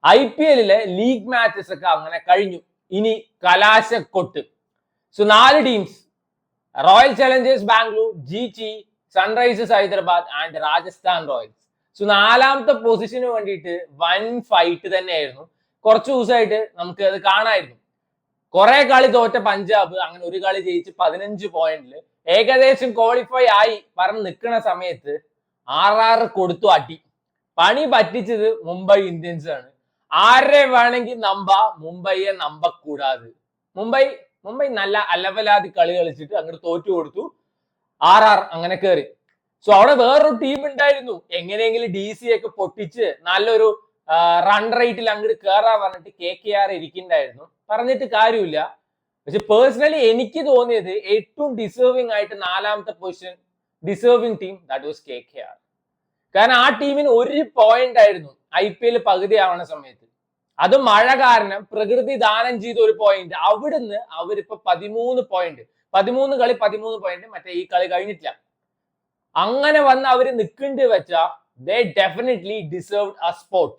IPL league matches ഒക്കെ അങ്ങനെ കഴിഞ്ഞു. ഇനി കലാശക്കൊട്ട്. So 4 teams, Royal Challengers Bangalore, GT, Sunrisers Hyderabad and Rajasthan Royals. So 4ാമത്തെ പൊസിഷന് വേണ്ടിയിട്ട് വൻ ഫൈറ്റ് തന്നെയായിരുന്നു. കുറച്ച് ദിവസമായിട്ട് നമുക്ക് അത് കാണായിരുന്നു. കുറെ കളി തോറ്റ പഞ്ചാബ് അങ്ങനെ ഒരു കളി ജയിച്ച് 15 പോയിന്റിൽ ഏകദേശം ക്വാളിഫൈ ആയി പറഞ്ഞ് നിൽക്കുന്ന സമയത്ത് RR കൊടുത്തു അടി. പണി പറ്റിച്ചത് മുംബൈ ഇന്ത്യൻസ് ആണ്. ആരെ വേണമെങ്കിൽ മുംബൈയെ നമ്പക്കൂടാതെ. മുംബൈ നല്ല അലവലാതി കളി കളിച്ചിട്ട് അങ്ങോട്ട് തോറ്റു കൊടുത്തു. RR അങ്ങനെ കയറി. സോ അവിടെ വേറൊരു ടീം ഉണ്ടായിരുന്നു, എങ്ങനെയെങ്കിലും DC ഒക്കെ പൊട്ടിച്ച് നല്ലൊരു റൺ റേറ്റിൽ അങ്ങോട്ട് കയറാൻ പറഞ്ഞിട്ട് KKR ഇരിക്കുന്നുണ്ടായിരുന്നു. പറഞ്ഞിട്ട് കാര്യമില്ല. പക്ഷെ പേഴ്സണലി എനിക്ക് തോന്നിയത് ഏറ്റവും ഡിസേർവിംഗ് ആയിട്ട് 4ാമത്തെ position deserving team that was KKR. കാരണം ആ ടീമിന് 1 പോയിന്റ് ആയിരുന്നു IPL പകുതി ആവണ സമയത്ത്. അത് മഴ കാരണം പ്രകൃതി ദാനം ചെയ്ത 1 പോയിന്റ്. അവിടുന്ന് അവരിപ്പോ 13 പോയിന്റ്, 13 കളി 13 പോയിന്റ്, മറ്റേ ഈ കളി കഴിഞ്ഞിട്ടില്ല. അങ്ങനെ വന്ന് അവര് നിൽക്കേണ്ടി വെച്ചാ they definitely deserved a spot.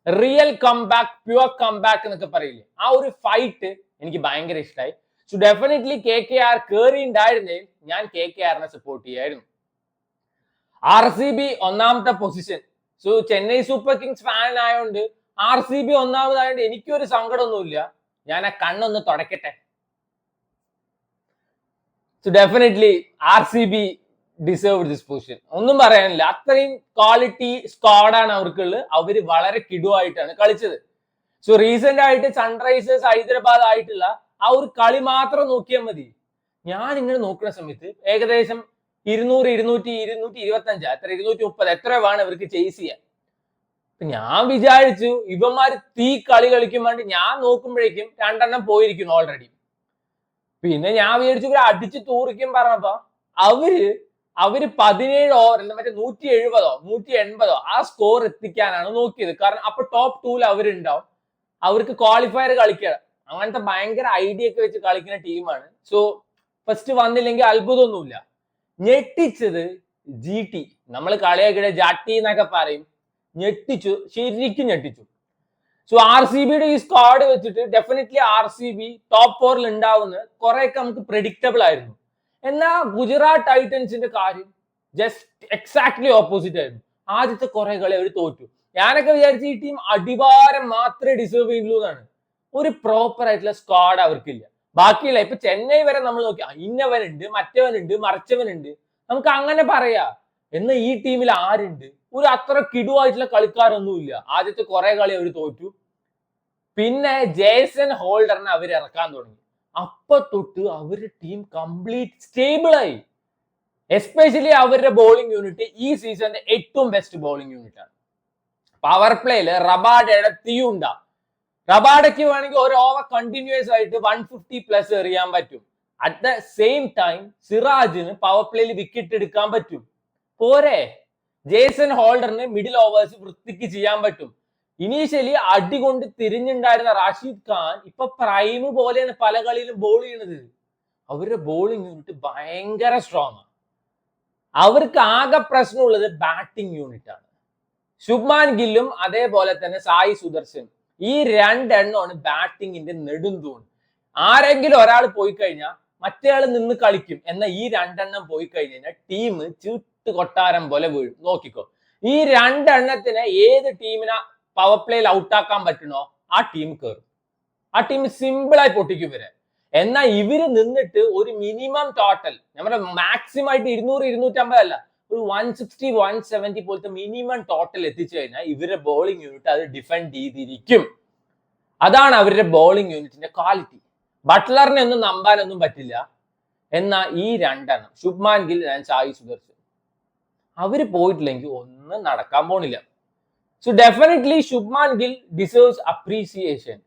Real comeback, pure comeback എന്നൊക്കെ പറയില്ലേ, ആ ഒരു ഫൈറ്റ് എനിക്ക് ഭയങ്കര ഇഷ്ടമായി. സോ ഡെഫിനറ്റ്ലി KKR കേറി ഉണ്ടായിരുന്നെങ്കിൽ ഞാൻ KKRനെ സപ്പോർട്ട് ചെയ്യായിരുന്നു. RCB 1ാമത്തെ position. So Chennai Super Kings fan ആയതുകൊണ്ട് RCB 1ാമതായതുകൊണ്ട് എനിക്കൊരു സങ്കടമൊന്നുമില്ല. ഞാൻ ആ കണ്ണൊന്ന് തുടക്കട്ടെ. So definitely RCB deserve this position. ഒന്നും പറയാനില്ല, അത്രയും ക്വാളിറ്റി സ്ക്വാഡാണ് അവർക്കുള്ളത്. അവര് വളരെ കിടുവായിട്ടാണ് കളിച്ചത്. സോ റീസെന്റ് ആയിട്ട് സൺറൈസേഴ്സ് ഹൈദരാബാദ് ആയിട്ടുള്ള ആ ഒരു കളി മാത്രം നോക്കിയാൽ മതി. ഞാൻ ഇങ്ങനെ നോക്കുന്ന സമയത്ത് ഏകദേശം 200, 200, 225, എത്ര 230 എത്ര വേണം ഇവർക്ക് ചേസ് ചെയ്യാൻ. ഞാൻ വിചാരിച്ചു ഇവന്മാര് തീ കളി കളിക്കും വേണ്ടി ഞാൻ നോക്കുമ്പോഴേക്കും 2 എണ്ണം പോയിരിക്കുന്നു ഓൾറെഡി. പിന്നെ ഞാൻ വിചാരിച്ചു ഇവര് അടിച്ച് തൂറിക്കും പറഞ്ഞപ്പോ അവര് 17 ഓവർ മറ്റേ 170, 180 ആ സ്കോർ എത്തിക്കാനാണ് നോക്കിയത്. കാരണം അപ്പൊ ടോപ്പ് 2ൽ അവരുണ്ടാവും, അവർക്ക് ക്വാളിഫയർ കളിക്കണം. അങ്ങനത്തെ ഭയങ്കര ഐഡിയ ഒക്കെ വെച്ച് കളിക്കുന്ന ടീമാണ്. സോ ഫസ്റ്റ് വന്നില്ലെങ്കിൽ അത്ഭുതമൊന്നുമില്ല. ഞെട്ടിച്ചത് GT. നമ്മൾ കളിയാക്കിയ ജാട്ടി എന്നൊക്കെ പറയും. ഞെട്ടിച്ചു, ശരിക്കും ഞെട്ടിച്ചു. സോ RCBയുടെ ഈ സ്ക്വാഡ് വെച്ചിട്ട് ഡെഫിനറ്റ്ലി RCB ടോപ്പ് 4ൽ ഉണ്ടാവുന്നത് കുറെയൊക്കെ നമുക്ക് പ്രെഡിക്റ്റബിൾ ആയിരുന്നു. എന്നാ ഗുജറാത്ത് ടൈറ്റൻസിന്റെ കാര്യം ജസ്റ്റ് എക്സാക്ട്ലി ഓപ്പോസിറ്റ് ആയിരുന്നു. ആദ്യത്തെ കുറെ കളി അവർ തോറ്റു. ഞാനൊക്കെ വിചാരിച്ചു ഈ ടീം അടിവാരം മാത്രമേ ഡിസേർവ് ചെയ്യുള്ളൂ എന്നാണ്. ഒരു പ്രോപ്പർ ആയിട്ടുള്ള സ്ക്വാഡ് അവർക്കില്ല. ബാക്കിയില്ല. ഇപ്പൊ ചെന്നൈ വരെ നമ്മൾ നോക്കി, ഇന്നവനുണ്ട്, മറ്റവനുണ്ട്, മറിച്ചവനുണ്ട്, നമുക്ക് അങ്ങനെ പറയാ. എന്നാൽ ഈ ടീമിൽ ആരുണ്ട്? ഒരു അത്ര കിടുവായിട്ടുള്ള കളിക്കാരൊന്നുമില്ല. ആദ്യത്തെ കുറെ കളി അവർ തോറ്റു. പിന്നെ ജേസൺ ഹോൾഡറിനെ അവർ ഇറക്കാൻ തുടങ്ങി. അപ്പൊ തൊട്ട് അവരുടെ ടീം കംപ്ലീറ്റ് സ്റ്റേബിൾ ആയി. എസ്പെഷ്യലി അവരുടെ ബോളിംഗ് യൂണിറ്റ് ഈ സീസണിന്റെ ഏറ്റവും ബെസ്റ്റ് ബോളിംഗ് യൂണിറ്റ് ആണ്. പവർ പ്ലേയില് റബാഡയുടെ തീയുണ്ട. റബാഡയ്ക്ക് വേണമെങ്കിൽ ഒരു ഓവർ കണ്ടിന്യൂസ് ആയിട്ട് 150+ എറിയാൻ പറ്റും. അറ്റ് ദ സെയിം ടൈം സിറാജിന് പവർ പ്ലേയിൽ വിക്കറ്റ് എടുക്കാൻ പറ്റും. പോരെ, ജേസൺ ഹോൾഡറിന് മിഡിൽ ഓവേഴ്സ് വൃത്തിക്ക് ചെയ്യാൻ പറ്റും. ഇനീഷ്യലി അടികൊണ്ട് തിരിഞ്ഞുണ്ടായിരുന്ന റാഷിദ് ഖാൻ ഇപ്പൊ പ്രൈം പോലെയാണ് പല കളിയിലും ബോൾ ചെയ്യണത്. അവരുടെ ബോളിംഗ് യൂണിറ്റ് ഭയങ്കര സ്ട്രോങ് ആണ്. അവർക്ക് ആകെ പ്രശ്നമുള്ളത് ബാറ്റിംഗ് യൂണിറ്റ് ആണ്. ശുഭ്മാൻ ഗില്ലും അതേപോലെ തന്നെ സായി സുദർശൻ, ഈ 2 എണ്ണമാണ് ബാറ്റിങ്ങിന്റെ നെടുന്തൂൺ. ആരെങ്കിലും ഒരാൾ പോയി കഴിഞ്ഞാൽ മറ്റേ ആൾ നിന്ന് കളിക്കും. എന്നാൽ ഈ 2 എണ്ണം പോയി കഴിഞ്ഞാൽ ടീം ചീട്ട് കൊട്ടാരം പോലെ വീഴും. നോക്കിക്കോ, ഈ 2 എണ്ണത്തിനെ ഏത് ടീമിനെ പവർ പ്ലേയിൽ ഔട്ടാക്കാൻ പറ്റണോ ആ ടീം കയറും. ആ ടീം സിമ്പിളായി പൊട്ടിക്കും ഇവരെ. എന്നാൽ ഇവര് നിന്നിട്ട് ഒരു മിനിമം ടോട്ടൽ, നമ്മുടെ മാക്സിമം ആയിട്ട് 200, 250 അല്ല, ഒരു 160, 170 പോലത്തെ മിനിമം ടോട്ടൽ എത്തിച്ചു കഴിഞ്ഞാൽ ഇവരുടെ ബോളിംഗ് യൂണിറ്റ് അത് ഡിഫെൻഡ് ചെയ്തിരിക്കും. അതാണ് അവരുടെ ബോളിംഗ് യൂണിറ്റിന്റെ ക്വാളിറ്റി. ബട്ട്ലറിനെ ഒന്നും നമ്പാനൊന്നും പറ്റില്ല. എന്നാൽ ഈ 2 എണ്ണം ശുഭ്മാൻ ഗിൽ, സായി സുദർശൻ, അവര് പോയിട്ടില്ലെങ്കിൽ ഒന്നും നടക്കാൻ പോണില്ല. So definitely Shubman Gill deserves appreciation.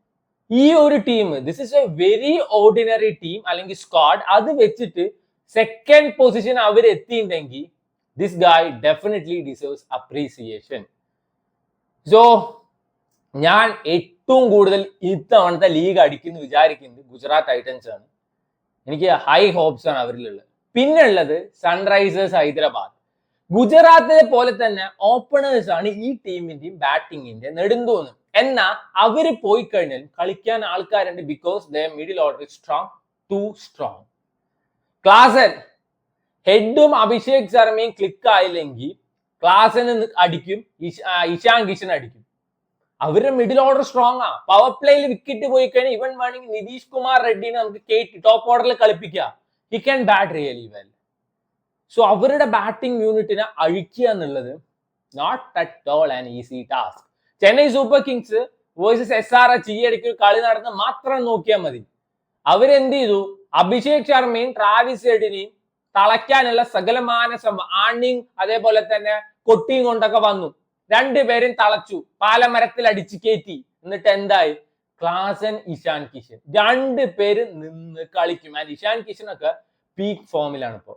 ഈ ഒരു team, this is a very ordinary team അല്ലെങ്കിൽ സ്ക്വാഡ്, അത് വെച്ചിട്ട് 2nd പൊസിഷൻ അവർ എത്തിയിട്ടുണ്ടെങ്കിൽ this guy definitely deserves appreciation. So ഞാൻ ഏറ്റവും കൂടുതൽ ഇത്തവണത്തെ ലീഗ് അടിക്കുന്നു വിചാരിക്കുന്നത് ഗുജറാത്ത് ടൈറ്റൻസ് ആണ്. എനിക്ക് ഹൈ ഹോപ്സ് ആണ് അവരിലുള്ളത്. പിന്നെ ഉള്ളത് സൺറൈസേഴ്സ് ഹൈദരാബാദ്. ഗുജറാത്തിനെ പോലെ തന്നെ ഓപ്പണേഴ്സ് ആണ് ഈ ടീമിന്റെയും ബാറ്റിങ്ങിന്റെ നെടുന്തൂന്ന്. എന്നാ അവര് പോയി കഴിഞ്ഞാൽ കളിക്കാൻ ആൾക്കാരുണ്ട്, because the middle order is strong, too strong. Klaasen ഹെഡും അഭിഷേക് ശർമ്മയും ക്ലിക്ക് ആയില്ലെങ്കിൽ ക്ലാസന് അടിക്കും, ഇഷാൻ കിഷൻ അടിക്കും. അവരുടെ മിഡിൽ ഓർഡർ സ്ട്രോങ് ആ. പവർ പ്ലേയിൽ വിക്കറ്റ് പോയി കഴിഞ്ഞാൽ ഇവൻ വേണമെങ്കിൽ നിതീഷ് കുമാർ റെഡ്ഡിനെ നമുക്ക് കേട്ടി ടോപ്പ് ഓർഡറിൽ കളിപ്പിക്കാം. He can bat really well. So അവരുടെ ബാറ്റിംഗ് യൂണിറ്റിനെ അഴിക്കുക എന്നുള്ളത് not at all an easy task. Chennai Super Kings versus SRH ഈ ഇടയ്ക്ക് ഒരു കളി നടന്ന് മാത്രം നോക്കിയാൽ മതി. അവരെന്ത് ചെയ്തു? അഭിഷേക് ശർമ്മയും ട്രാവിസ് ഹെഡിനെയും തളയ്ക്കാനുള്ള സകലമാന ആണിയും അതേപോലെ തന്നെ കൊട്ടിയും കൊണ്ടൊക്കെ വന്നു. രണ്ടുപേരും തളച്ചു, പാലമരത്തിൽ അടിച്ചു കയറ്റി. എന്നിട്ട് എന്തായി? ക്ലാസൻ, ഇഷാൻ കിഷൻ രണ്ടുപേര് നിന്ന് കളിക്കും. ആൻഡ് ഇഷാൻ കിഷനൊക്കെ പീക്ക് ഫോമിലാണ് ഇപ്പോ.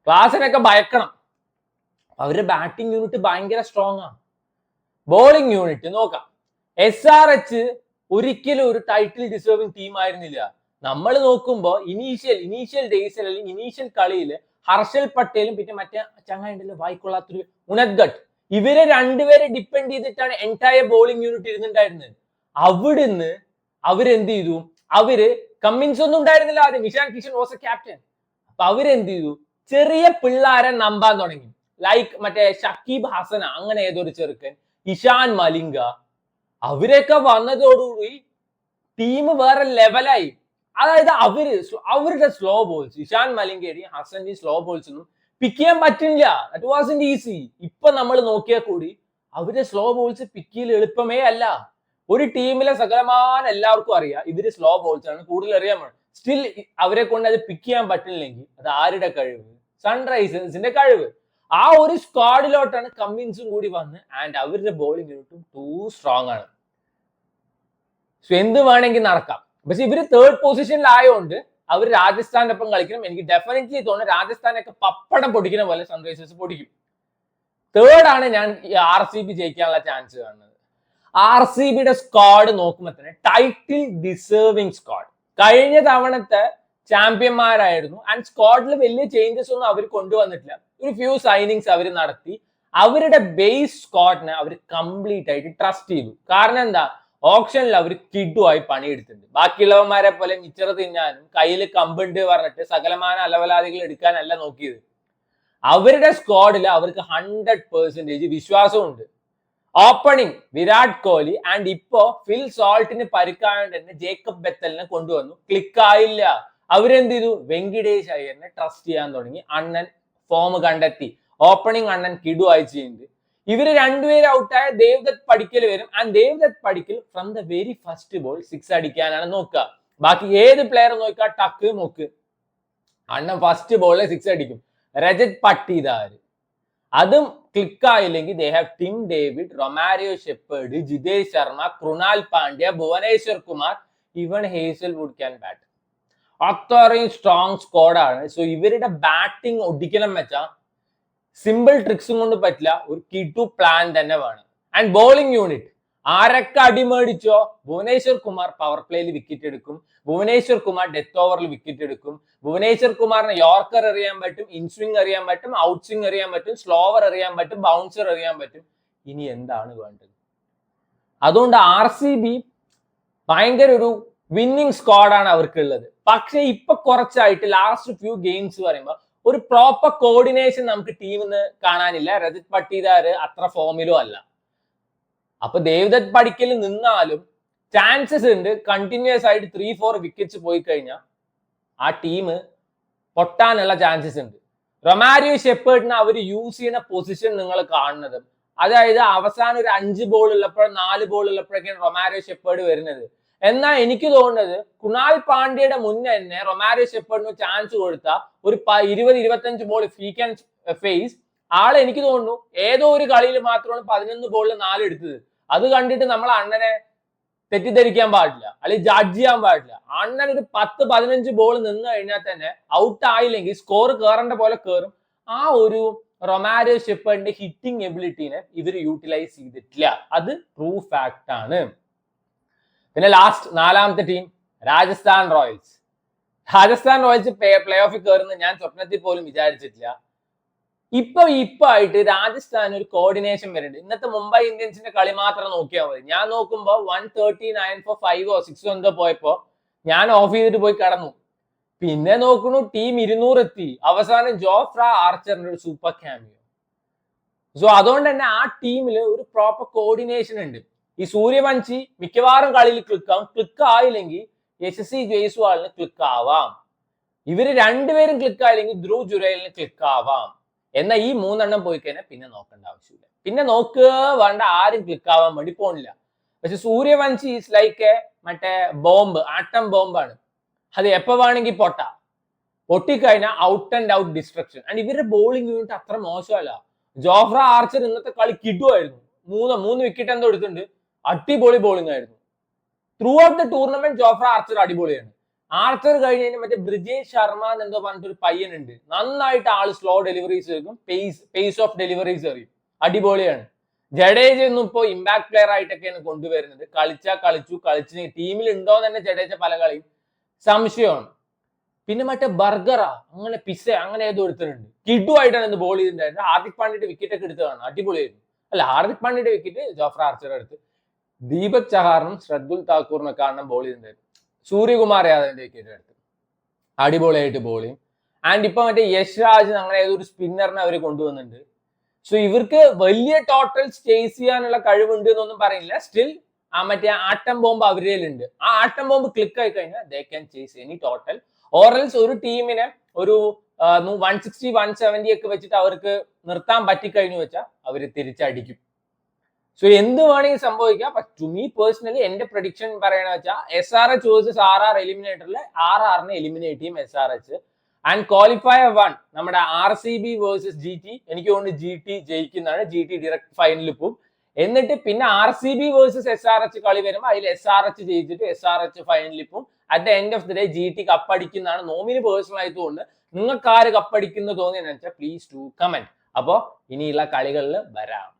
ക്ലാസനൊക്കെ ഭയക്കണം. അവരുടെ ബാറ്റിംഗ് യൂണിറ്റ് ഭയങ്കര സ്ട്രോങ് ആണ്. ബോളിംഗ് യൂണിറ്റ് നോക്കാം. SRH ഒരിക്കലും ഒരു ടൈറ്റിൽ ഡിസേർവിംഗ് ടീം ആയിരുന്നില്ല. നമ്മൾ നോക്കുമ്പോ ഇനീഷ്യൽ ഡേയ്സിൽ അല്ലെങ്കിൽ ഇനീഷ്യൽ കളിയിൽ ഹർഷൽ പട്ടേലും പിന്നെ മറ്റേ ചങ്ങായിണ്ടല്ലോ വായിക്കൊള്ളാത്തൊരു ഉനദ്ഗട്ട്, ഇവരെ രണ്ടുപേരെ ഡിപ്പെൻഡ് ചെയ്തിട്ടാണ് എൻറ്റയർ ബോളിംഗ് യൂണിറ്റ് ഇരുന്നുണ്ടായിരുന്നത്. അവിടുന്ന് അവരെന്ത് ചെയ്തു? അവര് കമ്മിൻസ് ഒന്നും ഉണ്ടായിരുന്നില്ല ആദ്യം. Ishan Kishan was A captain. അപ്പൊ അവരെന്ത് ചെയ്തു? ചെറിയ പിള്ളേരെ നമ്പാൻ തുടങ്ങി. ലൈക്ക് മറ്റേ ഷക്കീബ് ഹസന, അങ്ങനെ ഏതൊരു ചെറുക്കൻ, ഇഷാൻ മലിംഗ, അവരൊക്കെ വന്നതോടുകൂടി ടീം വേറെ ലെവലായി. അതായത് അവരുടെ സ്ലോ ബോൾസ്, ഇഷാൻ മലിംഗയുടെയും ഹസന്റെയും സ്ലോ ബോൾസ് ഒന്നും പിക്ക് ചെയ്യാൻ പറ്റില്ല. That wasn't easy. ഇപ്പൊ നമ്മൾ നോക്കിയാൽ കൂടി അവരുടെ സ്ലോ ബോൾസ് പിക്ക് ചെയ്യൽ എളുപ്പമേ അല്ല. ഒരു ടീമിലെ സകലമാന എല്ലാവർക്കും അറിയാം ഇവര് സ്ലോ ബോൾസ് ആണ് കൂടുതൽ അറിയാൻ. സ്റ്റിൽ അവരെ കൊണ്ട് അത് പിക്ക് ചെയ്യാൻ പറ്റില്ലെങ്കിൽ അത് ആരുടെ കഴിവ്? സൺറൈസേഴ്സിന്റെ കഴിവ്. ആ ഒരു സ്ക്വാഡിലോട്ടാണ് കമ്മിൻസും കൂടി വന്ന്. ആൻഡ് അവരുടെ ബോളിംഗ് യൂണിറ്റും ടൂ സ്ട്രോങ് ആണ്. സോ എന്ത് വേണമെങ്കിൽ നടക്കാം. പക്ഷെ ഇവര് തേർഡ് പൊസിഷനിലായതുകൊണ്ട് അവർ രാജസ്ഥാന്റെ ഒപ്പം കളിക്കണം. എനിക്ക് ഡെഫിനറ്റ്ലി തോന്നുന്നു രാജസ്ഥാനൊക്കെ പപ്പടം പൊടിക്കുന്ന പോലെ സൺറൈസേഴ്സ് പൊടിക്കും. തേർഡാണ് ഞാൻ RCB ജയിക്കാനുള്ള ചാൻസ് കാണുന്നത്. RCBയുടെ സ്ക്വാഡ് നോക്കുമ്പോൾ തന്നെ ടൈറ്റിൽ ഡിസേർവിംഗ് സ്ക്വാഡ്. കഴിഞ്ഞ തവണത്തെ ചാമ്പ്യന്മാരായിരുന്നു. ആൻഡ് സ്ക്വാഡിൽ വലിയ ചേഞ്ചസ് ഒന്നും അവർ കൊണ്ടുവന്നിട്ടില്ല. ഒരു ഫ്യൂ സൈനിങ്സ് അവർ നടത്തി. അവരുടെ ബേസ് സ്ക്വാഡിനെ അവർ കംപ്ലീറ്റ് ആയിട്ട് ട്രസ്റ്റ് ചെയ്തു. കാരണം എന്താ? ഓപ്ഷനിൽ അവർ കിഡുമായി പണിയെടുത്തിട്ടുണ്ട്. ബാക്കിയുള്ളവന്മാരെ പോലെ മിച്ചർ തിന്നാനും കയ്യിൽ കമ്പുണ്ട് പറഞ്ഞിട്ട് സകലമാന അലവലാദികൾ എടുക്കാനല്ല നോക്കിയത്. അവരുടെ സ്ക്വാഡിൽ അവർക്ക് 100% വിശ്വാസമുണ്ട്. ഓപ്പണിംഗ് വിരാട് കോഹ്ലി ആൻഡ് ഇപ്പോ ഫിൽ സോൾട്ടിന് പരിക്കായോണ്ട് തന്നെ ജേക്കബ് ബെത്തലിനെ കൊണ്ടുവന്നു. ക്ലിക്ക് ആയില്ല. അവരെന്ത് ചെയ്തു? വെങ്കിടേഷ് അയ്യറിനെ ട്രസ്റ്റ് ചെയ്യാൻ തുടങ്ങി. അണ്ണൻ ഫോം കണ്ടെത്തി. ഓപ്പണിംഗ് അണ്ണൻ കിഡു അയച്ചു ചെയ്യുന്നുണ്ട്. ഇവര് രണ്ടുപേരും ഔട്ടായ ദേവ്ദത്ത് പടിക്കൽ വരും. And Devdutt Padikkal from the very first ball 6 അടിക്കാനാണ് നോക്കുക. ബാക്കി ഏത് പ്ലെയർ നോക്കുക, ടക്ക് നോക്ക്, അണ്ണൻ ഫസ്റ്റ് ബോളിൽ 6 അടിക്കും. രജത് പട്ടീദാർ അതും ക്ലിക്ക് ആയില്ലെങ്കിൽ they have Tim David, Romario Shepherd, Jitesh Sharma, Krunal Pandya, Bhuvneshwar Kumar, even Hazlewood can bat. അത്രയും സ്ട്രോങ് സ്ക്വാഡാണ്. സോ ഇവരുടെ ബാറ്റിംഗ് ഒടിക്കണം വെച്ചാൽ സിമ്പിൾ ട്രിക്സും കൊണ്ട് പറ്റില്ല, ഒരു കിഡു പ്ലാൻ തന്നെ വേണം. ആൻഡ് ബോളിംഗ് യൂണിറ്റ് ആരൊക്കെ അടിമേടിച്ചോ, ഭുവനേശ്വർ കുമാർ പവർ പ്ലേയിൽ വിക്കറ്റ് എടുക്കും, ഭുവനേശ്വർ കുമാർ ഡെത്ത് ഓവറിൽ വിക്കറ്റ് എടുക്കും, ഭുവനേശ്വർ കുമാറിന് യോർക്കർ എറിയാൻ പറ്റും, ഇൻസ്വിംഗ് എറിയാൻ പറ്റും, ഔട്ട് സ്വിംഗ് എറിയാൻ പറ്റും, സ്ലോവർ എറിയാൻ പറ്റും, ബൗൺസർ എറിയാൻ പറ്റും. ഇനി എന്താണ് വേണ്ടത്? അതുകൊണ്ട് RCB ഭയങ്കര ഒരു വിന്നിങ് സ്ക്വാഡാണ് അവർക്കുള്ളത്. പക്ഷെ ഇപ്പൊ കുറച്ചായിട്ട് ലാസ്റ്റ് ഫ്യൂ ഗെയിംസ് പറയുമ്പോൾ ഒരു പ്രോപ്പർ കോർഡിനേഷൻ നമുക്ക് ടീമിന്ന് കാണാനില്ല. രജത് പട്ടീദാർ അത്ര ഫോമിലും അല്ല. അപ്പൊ ദേവ്ദത്ത് പടിക്കൽ നിന്നാലും ചാൻസസ് ഉണ്ട്. കണ്ടിന്യൂസ് ആയിട്ട് 3-4 വിക്കറ്റ്സ് പോയി കഴിഞ്ഞാൽ ആ ടീം പൊട്ടാനുള്ള ചാൻസസ് ഉണ്ട്. റൊമാരിയോ ഷെപ്പേർഡിനെ അവർ യൂസ് ചെയ്യുന്ന പൊസിഷൻ നിങ്ങൾ കാണുന്നത്, അതായത് അവസാനം ഒരു 5 ബോൾ ഉള്ളപ്പോഴും 4 ബോൾ ഉള്ളപ്പോഴൊക്കെയാണ് റൊമാരിയോ ഷെപ്പേർഡ് വരുന്നത്. എന്നാൽ എനിക്ക് തോന്നുന്നത് കൃണാൽ പാണ്ഡ്യയുടെ മുന്നേ തന്നെ റൊമാരിയോ ഷെപ്പേർഡിന് ചാൻസ് കൊടുത്താൽ ഒരു 20-25 ബോൾ ഹീ ക്യാൻ ഫേസ്. ആളെ എനിക്ക് തോന്നുന്നു ഏതോ ഒരു കളിയിൽ മാത്രമാണ് 11 ബോളിൽ 4 എടുത്തത്. അത് കണ്ടിട്ട് നമ്മൾ അണ്ണനെ തെറ്റിദ്ധരിക്കാൻ പാടില്ല, അല്ലെങ്കിൽ ജഡ്ജ് ചെയ്യാൻ പാടില്ല. അണ്ണൻ ഒരു 10-15 ബോൾ നിന്ന് കഴിഞ്ഞാൽ തന്നെ ഔട്ട് ആയില്ലെങ്കിൽ സ്കോർ കയറേണ്ട പോലെ കയറും. ആ ഒരു റൊമാരിയോ ഷെപ്പേർഡിന്റെ ഹിറ്റിംഗ് എബിലിറ്റിനെ ഇവർ യൂട്ടിലൈസ് ചെയ്തിട്ടില്ല. അത് ട്രൂ ഫാക്ട് ആണ്. പിന്നെ ലാസ്റ്റ് 4ാമത്തെ team Rajasthan Royals. Rajasthan Royals play ഓഫിൽ കയറുന്നത് ഞാൻ സ്വപ്നത്തിൽ പോലും വിചാരിച്ചിട്ടില്ല. ഇപ്പൊ ആയിട്ട് രാജസ്ഥാൻ ഒരു കോർഡിനേഷൻ വരുന്നുണ്ട്. ഇന്നത്തെ മുംബൈ ഇന്ത്യൻസിന്റെ കളി മാത്രം നോക്കിയാൽ മതി. ഞാൻ നോക്കുമ്പോ 139 for 5 or 6 എന്തോ പോയപ്പോ ഞാൻ ഓഫ് ചെയ്തിട്ട് പോയി കടന്നു. പിന്നെ നോക്കണു ടീം 200 എത്തി. അവസാനം ജോഫ്ര ആർച്ചറിന്റെ ഒരു സൂപ്പർ ക്യാമിയോ. സോ അതുകൊണ്ട് തന്നെ ആ ടീമിൽ ഒരു പ്രോപ്പർ കോർഡിനേഷൻ ഉണ്ട്. ഈ സൂര്യവംശി മിക്കവാറും കളിയിൽ ക്ലിക്കാവും. ക്ലിക്ക് ആയില്ലെങ്കിൽ യശസ്വി ജയ്സ്വാളിന് ക്ലിക്ക് ആവാം. ഇവര് രണ്ടുപേരും ക്ലിക്ക് ആയില്ലെങ്കിൽ ധ്രുവ് ജുറേലിന് ക്ലിക്ക് ആവാം. എന്നാൽ ഈ 3 പോയി കഴിഞ്ഞാൽ പിന്നെ നോക്കേണ്ട ആവശ്യമില്ല. പിന്നെ നോക്കുക വേണ്ട, ആരും ക്ലിക്ക് ആവാൻ വേണ്ടി പോണില്ല. പക്ഷെ സൂര്യവംശി ഈസ് ലൈക്ക് എ മറ്റേ ബോംബ്, ആട്ടം ബോംബാണ്. അത് എപ്പോ വേണമെങ്കിൽ പൊട്ടിക്കഴിഞ്ഞാൽ out and out destruction. And ഇവരുടെ ബോളിംഗ് യൂണിറ്റ് അത്ര മോശമല്ല. ജോഫ്ര ആർച്ചർ ഇന്നത്തെ കളി കിടുവായിരുന്നു. മൂന്ന് വിക്കറ്റ് എന്തോ എടുത്തിട്ടുണ്ട്. അടിപൊളി ബോളിംഗ് ആയിരുന്നു. Through out the tournament Jofra archer അടിപൊളിയാണ്. ആർച്ചർ കഴിഞ്ഞ് മറ്റേ ബ്രിജേഷ് ശർമ്മ എന്തോ പറഞ്ഞിട്ടൊരു പയ്യനുണ്ട്. നന്നായിട്ട് ആള് സ്ലോ ഡെലിവറീസ് എടുക്കും, പേസ് ഓഫ് ഡെലിവറീസ് അറിയും. അടിപൊളിയാണ്. ജഡേജ ഒന്നും ഇപ്പോ ഇമ്പാക്ട് പ്ലെയർ ആയിട്ടൊക്കെയാണ് കൊണ്ടുവരുന്നത്. കളിച്ച് ടീമിൽ ഉണ്ടോ തന്നെ ജഡേജ പല കളിയും സംശയമാണ്. പിന്നെ മറ്റേ ബർഗറാ അങ്ങനെ പിസ്സ അങ്ങനെ ഏതോ എടുത്തിട്ടുണ്ട്. കിഡുവായിട്ടാണ് ഇന്ന് ബോൾ ചെയ്തിട്ടുണ്ടായിരുന്നത്. ഹാർദിക് പാണ്ഡ്യയുടെ വിക്കറ്റ് ഒക്കെ എടുത്തതാണ്, അടിപൊളിയായിരുന്നു. അല്ല, ഹാർദിക് പാണ്ഡ്യയുടെ വിക്കറ്റ് ജോഫ്ര ആർച്ചർ എടുത്ത്. ദീപക് ചഹാറിനും ശ്രദ്ദുൽ താക്കൂറിനും കാണാൻ ബോൾ ചെയ്തിട്ടുണ്ടായിരുന്നു. സൂര്യകുമാർ യാദവിന്റെ വിക്കറ്റ് എടുത്ത് അടിപൊളിയായിട്ട് ബോൾ ചെയ്യും. ആൻഡ് ഇപ്പൊ മറ്റേ യശ് രാജ് അങ്ങനെ ഏതൊരു സ്പിന്നറിനെ അവർ കൊണ്ടുവന്നിട്ടുണ്ട്. സോ ഇവർക്ക് വലിയ ടോട്ടൽസ് ചേസ് ചെയ്യാനുള്ള കഴിവുണ്ട് എന്നൊന്നും പറയില്ല. സ്റ്റിൽ മറ്റേ ആട്ടം ബോംബ് അവരിലുണ്ട്. ആ ആട്ടം ബോംബ് ക്ലിക്ക് ആയി കഴിഞ്ഞാൽ they can chase any total. ഓറൽസ് ഒരു ടീമിനെ ഒരു 160 170 ഒക്കെ വെച്ചിട്ട് അവർക്ക് നിർത്താൻ പറ്റിക്കഴിഞ്ഞു വെച്ചാൽ അവർ തിരിച്ചടിക്കും. സോ എന്ത് വേണമെങ്കിൽ സംഭവിക്കാം. ടു മീ പേഴ്സണലി എന്റെ പ്രഡിക്ഷൻ പറയണ വെച്ചാൽ SRH വേഴ്സസ് RR എലിമിനേറ്ററിൽ RRനെ എലിമിനേറ്റ് ചെയ്യും SRH. ആൻഡ് ക്വാളിഫയർ 1 നമ്മുടെ RCB വേഴ്സസ് GT. എനിക്ക് തോന്നുന്നു GT ജയിക്കുന്നതാണ്. GT ഡയറക്ട് ഫൈനലിൽ പോകും. എന്നിട്ട് പിന്നെ RCB വേഴ്സസ് SRH കളി വരുമ്പോൾ അതിൽ SRH ജയിച്ചിട്ട് SRH ഫൈനലിൽ പോകും. At the end of the day GT കപ്പടിക്കുന്നതാണ് നോമിന് പേഴ്സണൽ ആയതുകൊണ്ട്. നിങ്ങൾക്ക് ആര് കപ്പടിക്കുന്നു തോന്നിയെന്ന് വെച്ചാൽ പ്ലീസ് ടു കമന്റ്. അപ്പോ ഇനിയുള്ള കളികളിൽ വരാം.